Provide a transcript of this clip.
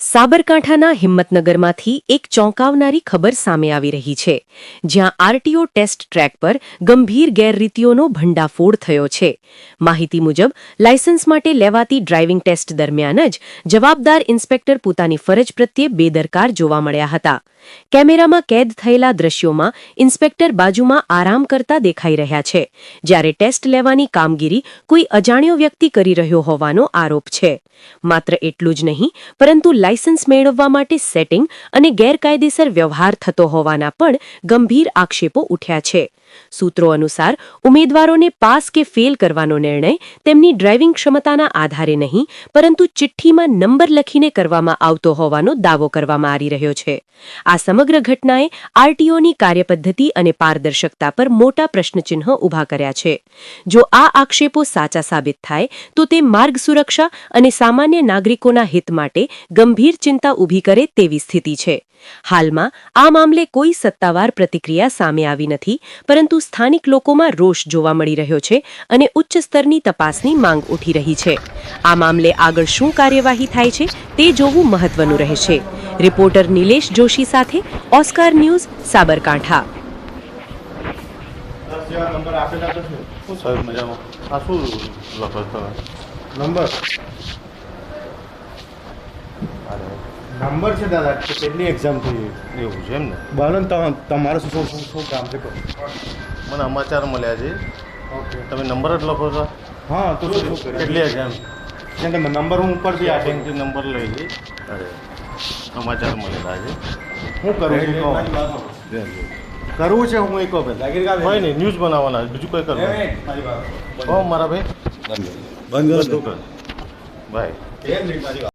સાબરકાંઠાના હિંમતનગરમાંથી એક ચોંકાવનારી ખબર સામે આવી રહી છે, જ્યાં આરટીઓ ટેસ્ટ ટ્રેક પર ગંભીર ગેરરીતિઓનો ભંડાફોડ થયો છે. માહિતી મુજબ લાયસન્સ માટે લેવાતી ડ્રાઇવિંગ ટેસ્ટ દરમિયાન જ જવાબદાર ઇન્સ્પેક્ટર પોતાની ફરજ પ્રત્યે બેદરકાર જોવા મળ્યા હતા. કેમેરામાં કેદ થયેલા દ્રશ્યોમાં ઇન્સ્પેક્ટર બાજુમાં આરામ કરતા દેખાઈ રહ્યા છે, જ્યારે ટેસ્ટ લેવાની કામગીરી કોઈ અજાણ્યો વ્યક્તિ કરી રહ્યો હોવાનો આરોપ છે. માત્ર એટલું જ નહીં, પરંતુ લાયસન્સ મેળવવા માટે સેટિંગ અને ગેરકાયદેસર વ્યવહાર થતો હોવાના પણ ગંભીર આક્ષેપો ઉઠ્યા છે. સૂત્રો અનુસાર ઉમેદવારોને પાસ કે ફેલ કરવાનો નિર્ણય તેમની ડ્રાઇવિંગ ક્ષમતાના આધારે નહીં, પરંતુ ચિઠ્ઠીમાં નંબર લખીને કરવામાં આવતો હોવાનો દાવો કરવામાં આવી રહ્યો છે. આ સમગ્ર ઘટનાએ આરટીઓની કાર્યપદ્ધતિ અને પારદર્શકતા પર મોટા પ્રશ્નચિહ્ન ઊભા કર્યા છે. જો આ આક્ષેપો સાચા સાબિત થાય તો તે માર્ગ સુરક્ષા અને સામાન્ય નાગરિકોના હિત માટે ગંભીર ચિંતા ઊભી કરે તેવી સ્થિતિ છે. હાલમાં આ મામલે કોઈ સત્તાવાર પ્રતિક્રિયા સામે આવી નથી, પરંતુ સ્થાનિક લોકોમાં રોષ જોવા મળી રહ્યો છે અને ઉચ્ચ સ્તરની તપાસની માંગ ઉઠી રહી છે. આ મામલે આગળ શું કાર્યવાહી થાય છે તે જોવું મહત્વનું રહેશે. રિપોર્ટર નિલેશ જોશી સાથે ઓસ્કાર ન્યૂઝ, સાબરકાંઠા. નંબર છે દાદા, કેટલી એક્ઝામ થઈ એવું છે એમ ને. બરાબર. તમારે શું કામ છે? મને સમાચાર મળ્યા છે. ઓકે. તમે નંબર જ લખો છો? હા, તો શું કરીએ? કેટલી એક્ઝામ? કેમ કે નંબર હું ઉપરથી આપીશ. બેંકથી નંબર લઈ જઈ. અરે સમાચાર મળેલા છે. હું કરું છું કહો. કરવું છે હું એક વખત કોઈ નહીં, ન્યૂઝ બનાવવાના, બીજું કોઈ કરવું. હો મારા ભાઈ, બંધ ભાઈ